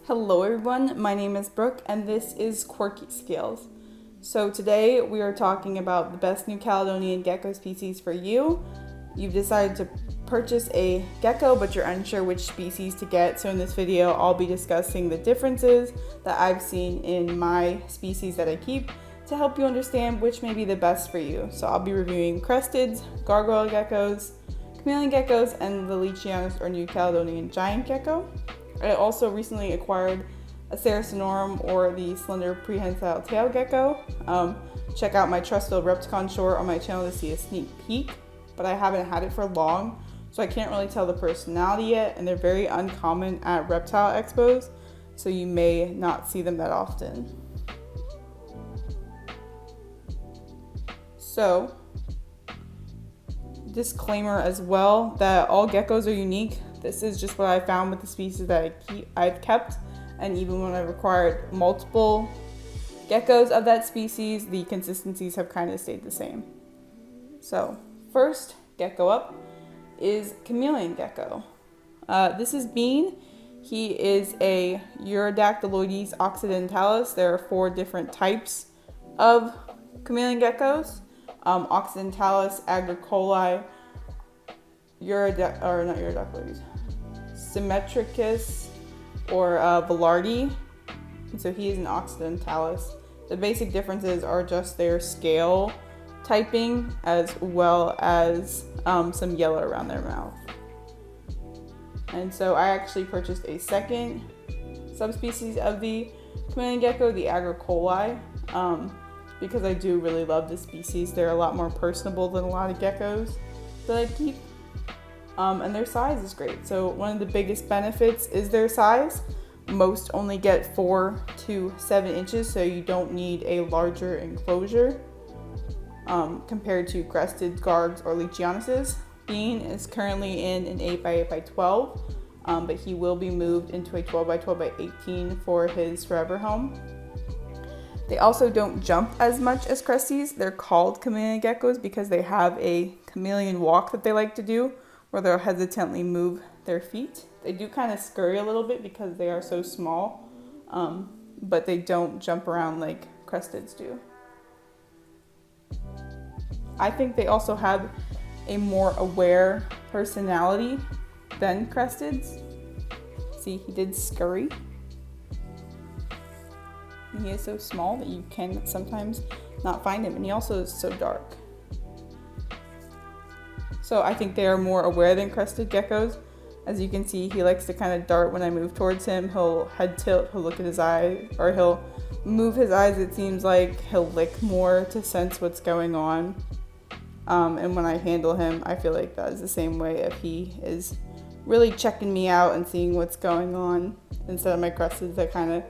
Hello everyone, my name is Brooke and this is Quirky Scales. So today we are talking about the best New Caledonian gecko species for you. You've decided to purchase a gecko but you're unsure which species to get, so in this video I'll be discussing the differences that I've seen in my species that I keep to help you understand which may be the best for you. So I'll be reviewing cresteds, gargoyle geckos, chameleon geckos, and the Leachianus or New Caledonian giant gecko. I also recently acquired a Cerasinorum or the slender prehensile tail gecko. Check out my Trustfield Repticon short on my channel to see a sneak peek, but I haven't had it for long, so I can't really tell the personality yet, and they're very uncommon at reptile expos, so you may not see them that often. So, disclaimer as well that all geckos are unique. This is just what I found with the species that I've kept, and even when I've acquired multiple geckos of that species, the consistencies have kind of stayed the same. So first gecko up is chameleon gecko. This is Bean. He is a Urodactyloides occidentalis. There are 4 different types of chameleon geckos. Occidentalis, agricoli, Symmetricus, or Velarde. So he is an occidentalis. The basic differences are just their scale typing as well as some yellow around their mouth. And so I actually purchased a second subspecies of the chameleon gecko, the agricoli, because I do really love this species. They're a lot more personable than a lot of geckos that I keep. And their size is great. So one of the biggest benefits is their size. Most only get 4 to 7 inches, so you don't need a larger enclosure compared to crested gargs or Leachianuses. Bean is currently in an 8x8x12, but he will be moved into a 12x12x18 for his forever home. They also don't jump as much as cresties. They're called chameleon geckos because they have a chameleon walk that they like to do, where they'll hesitantly move their feet. They do kind of scurry a little bit because they are so small, but they don't jump around like cresteds do. I think they also have a more aware personality than cresteds. See, he did scurry. And he is so small that you can sometimes not find him, and he also is so dark. So I think they are more aware than crested geckos. As you can see, he likes to kind of dart when I move towards him. He'll head tilt, he'll look at his eye, or he'll move his eyes, it seems like. He'll lick more to sense what's going on. And when I handle him, I feel like that is the same way if he is really checking me out and seeing what's going on, instead of my cresteds that kind of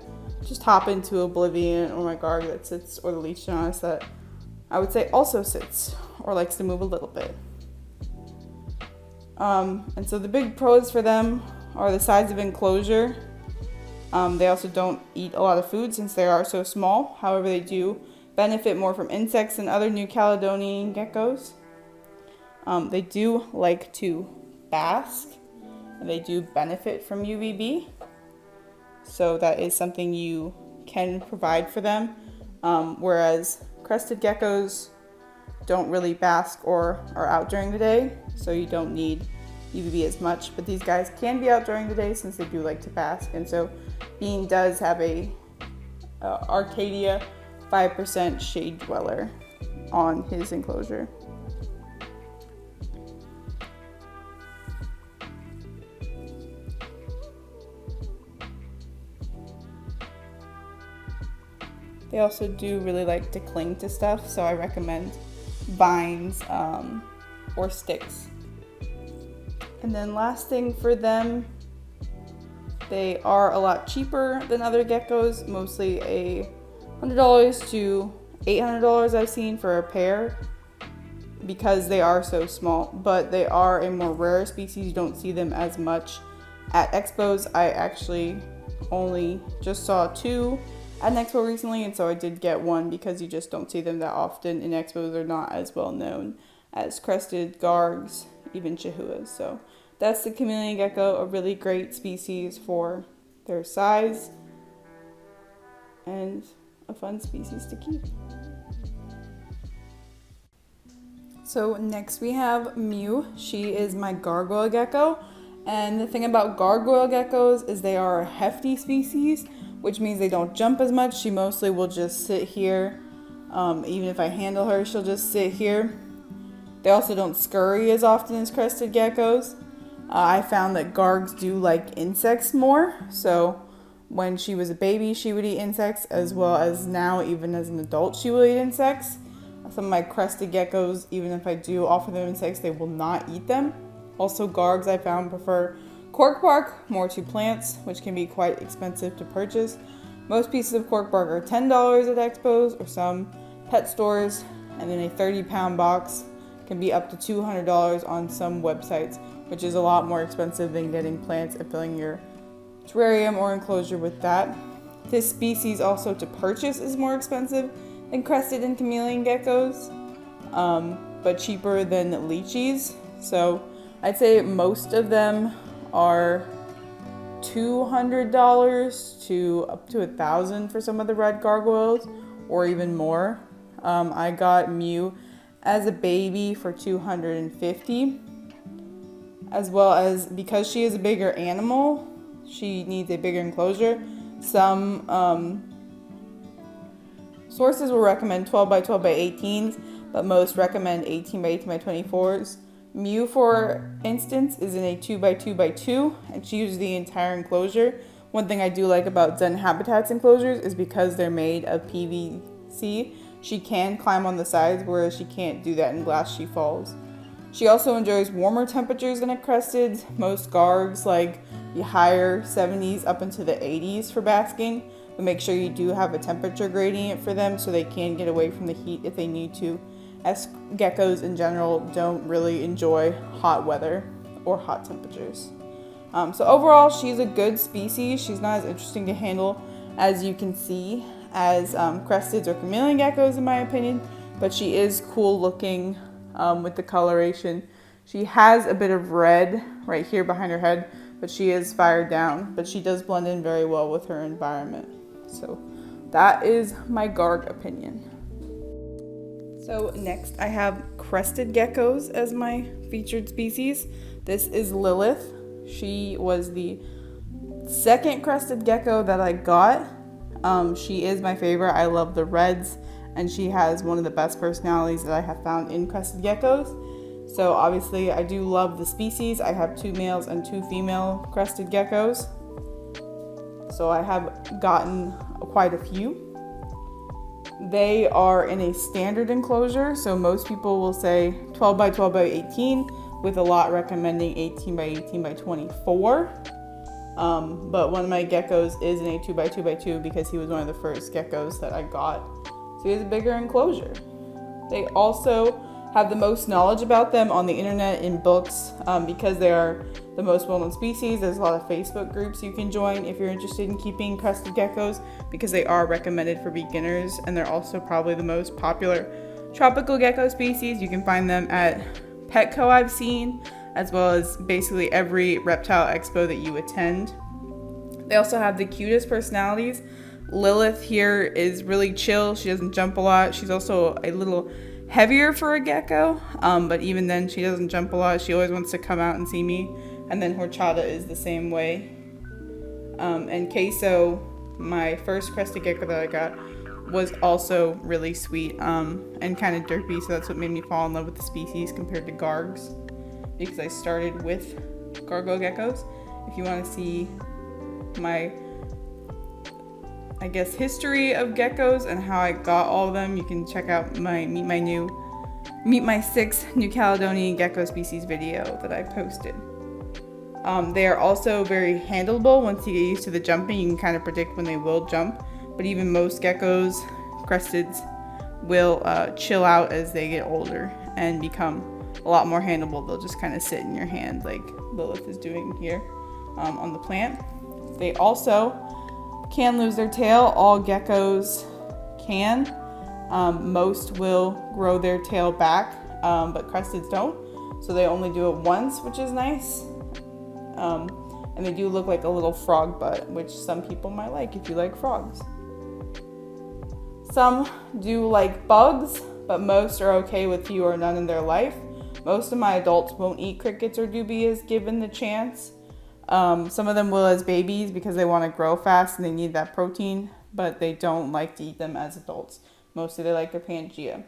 just hop into oblivion, or my garg that sits, or the Leachianus that I would say also sits or likes to move a little bit. And so the big pros for them are the size of enclosure. They also don't eat a lot of food since they are so small. However, they do benefit more from insects than other New Caledonian geckos. They do like to bask, and they do benefit from UVB. So that is something you can provide for them. Whereas crested geckos don't really bask or are out during the day, so you don't need UVB as much, but these guys can be out during the day since they do like to bask. And so Bean does have a Arcadia 5% shade dweller on his enclosure. They also do really like to cling to stuff, so I recommend vines or sticks. And then last thing for them, they are a lot cheaper than other geckos, mostly $100 to $800 I've seen for a pair, because they are so small, but they are a more rare species. You don't see them as much at expos. I actually only just saw 2 at an expo recently, and so I did get one because you just don't see them that often in expos. They're not as well known as crested gargs, even chihuahuas. So that's the chameleon gecko, a really great species for their size, and a fun species to keep. So next we have Mew. She is my gargoyle gecko. And the thing about gargoyle geckos is they are a hefty species, which means they don't jump as much. She mostly will just sit here. Even if I handle her, she'll just sit here. They also don't scurry as often as crested geckos. I found that gargs do like insects more. So when she was a baby, she would eat insects, as well as now, even as an adult, she will eat insects. Some of my crested geckos, even if I do offer them insects, they will not eat them. Also, gargs I found prefer cork bark more to plants, which can be quite expensive to purchase. Most pieces of cork bark are $10 at expos or some pet stores, and then a 30-pound box can be up to $200 on some websites, which is a lot more expensive than getting plants and filling your terrarium or enclosure with that. This species also to purchase is more expensive than crested and chameleon geckos, but cheaper than lychees. So I'd say most of them are $200 to up to $1,000 for some of the red gargoyles, or even more. I got Mew as a baby for $250, as well as because she is a bigger animal, she needs a bigger enclosure. Some sources will recommend 12 by 12 by 18s, but most recommend 18 by 18 by 24s. Mew, for instance, is in a 2 by 2 by 2, and she uses the entire enclosure. One thing I do like about Zen Habitat's enclosures is because they're made of PVC, she can climb on the sides, whereas she can't do that in glass, she falls. She also enjoys warmer temperatures than a crested. Most gargs like the higher 70s up into the 80s for basking, but make sure you do have a temperature gradient for them so they can get away from the heat if they need to, as geckos in general don't really enjoy hot weather or hot temperatures. So overall, she's a good species. She's not as interesting to handle, as you can see, as cresteds or chameleon geckos in my opinion, but she is cool looking with the coloration. She has a bit of red right here behind her head, but she is fired down, but she does blend in very well with her environment. So that is my garg opinion. So next I have crested geckos as my featured species. This is Lilith. She was the second crested gecko that I got. She is my favorite. I love the reds, and she has one of the best personalities that I have found in crested geckos. So obviously I do love the species. I have 2 males and 2 female crested geckos. So I have gotten quite a few. They are in a standard enclosure, so most people will say 12 by 12 by 18, with a lot recommending 18 by 18 by 24. But one of my geckos is in a 2 by 2 by 2 because he was one of the first geckos that I got. So he has a bigger enclosure. They also have the most knowledge about them on the internet in books because they are the most well-known species. There's a lot of Facebook groups you can join if you're interested in keeping crested geckos, because they are recommended for beginners, and they're also probably the most popular tropical gecko species. You can find them at Petco I've seen, as well as basically every reptile expo that you attend. They also have the cutest personalities. Lilith here is really chill. She doesn't jump a lot. She's also a little heavier for a gecko, but even then she doesn't jump a lot. She always wants to come out and see me. And then Horchata is the same way. And Queso, my first crested gecko that I got, was also really sweet and kind of derpy, so that's what made me fall in love with the species compared to gargs, because I started with gargoyle geckos. If you want to see my, I guess, history of geckos and how I got all of them, you can check out my Meet My 6 New Caledonian Gecko Species video that I posted. They are also very handleable. Once you get used to the jumping, you can kind of predict when they will jump. But even most geckos, cresteds, will chill out as they get older and become a lot more handleable. They'll just kind of sit in your hand like Lilith is doing here on the plant. They also can lose their tail. All geckos can. Most will grow their tail back, but cresteds don't. So they only do it once, which is nice. and they do look like a little frog butt, which some people might like if you like frogs. Some do like bugs, but most are okay with few or none in their life. Most of my adults won't eat crickets or dubias given the chance. Some of them will as babies because they want to grow fast and they need that protein, but they don't like to eat them as adults. Mostly they like their Pangea.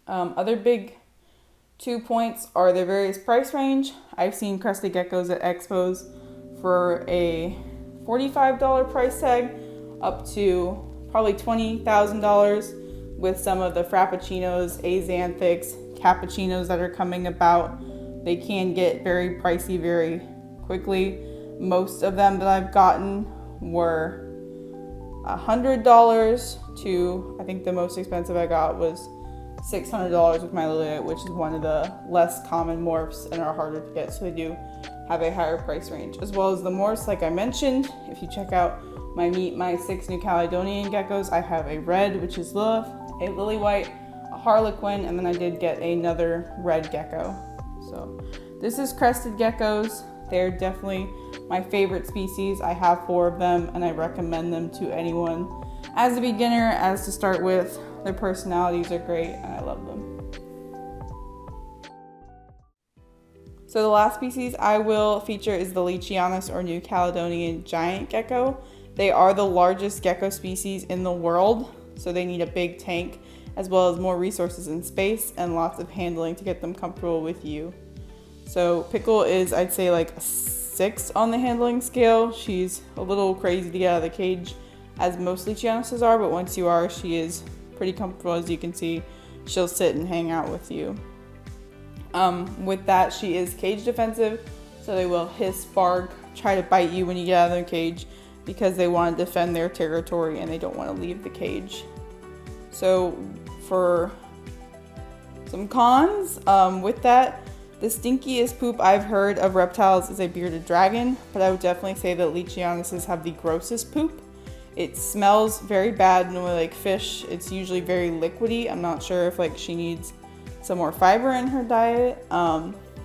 Other big 2 points are their various price range. I've seen crested geckos at expos for a $45 price tag up to probably $20,000 with some of the frappuccinos, axanthics, cappuccinos that are coming about. They can get very pricey very quickly. Most of them that I've gotten were $100 to, I think the most expensive I got was $600 with my Lilith, which is one of the less common morphs and are harder to get, so they do have a higher price range. As well as the morphs, like I mentioned, if you check out my Meet My 6 New Caledonian geckos, I have a red, which is Lilith, a lily white, a harlequin, and then I did get another red gecko. So this is crested geckos. They're definitely my favorite species. I have 4 of them and I recommend them to anyone as a beginner, as to start with. Their personalities are great and I love them. So the last species I will feature is the Leachianus or New Caledonian giant gecko. They are the largest gecko species in the world, so they need a big tank as well as more resources in space and lots of handling to get them comfortable with you. So Pickle is, I'd say, like a 6 on the handling scale. She's a little crazy to get out of the cage, as most Leachianuses are, but once you are, she is pretty comfortable. As you can see, she'll sit and hang out with you. With that, she is cage defensive, so they will hiss, bark, try to bite you when you get out of the cage because they want to defend their territory and they don't want to leave the cage. So for some cons with that, the stinkiest poop I've heard of reptiles is a bearded dragon, but I would definitely say that Leachianuses have the grossest poop. It smells very bad, normally like fish. It's usually very liquidy. I'm not sure if like she needs some more fiber in her diet.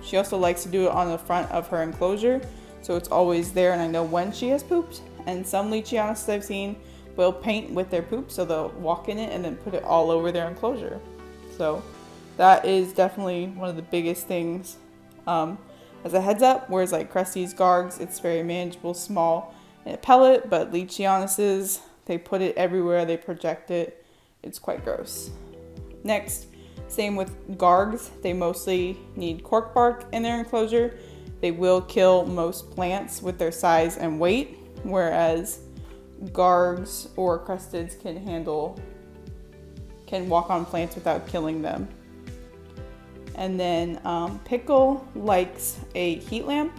She also likes to do it on the front of her enclosure, so it's always there and I know when she has pooped. And some Leachianuses I've seen will paint with their poop, so they'll walk in it and then put it all over their enclosure. So that is definitely one of the biggest things as a heads up. Whereas like Cresties, Gargs, it's very manageable, small, and a pellet, but Leachianuses, they put it everywhere, they project it. It's quite gross. Next, same with Gargs. They mostly need cork bark in their enclosure. They will kill most plants with their size and weight, whereas Gargs or Cresteds can walk on plants without killing them. And then Pickle likes a heat lamp.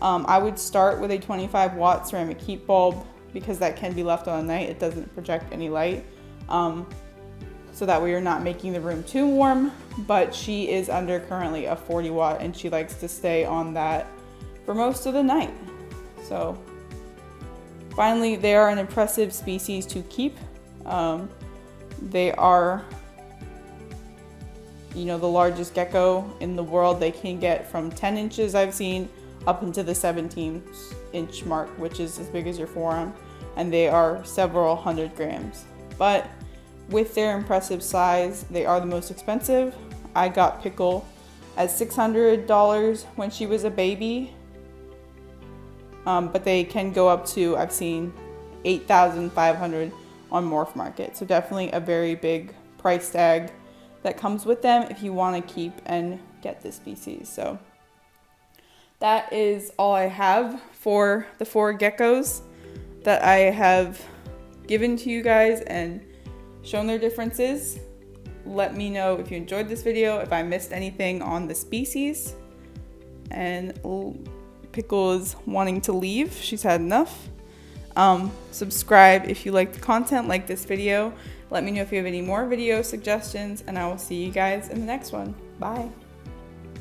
I would start with a 25 watt ceramic heat bulb because that can be left on at night. It doesn't project any light. So that way you're not making the room too warm, but she is under currently a 40 watt and she likes to stay on that for most of the night. So finally, they are an impressive species to keep. They are, the largest gecko in the world. They can get from 10 inches I've seen up into the 17-inch mark, which is as big as your forearm, and they are several hundred grams. But with their impressive size, they are the most expensive. I got Pickle at $600 when she was a baby, but they can go up to, I've seen, $8,500 on Morph Market. So definitely a very big price tag that comes with them if you want to keep and get this species. So that is all I have for the 4 geckos that I have given to you guys and shown their differences. Let me know if you enjoyed this video, if I missed anything on the species. And Pickle is wanting to leave. She's had enough. Subscribe if you like the content, like this video. Let me know if you have any more video suggestions, and I will see you guys in the next one. Bye.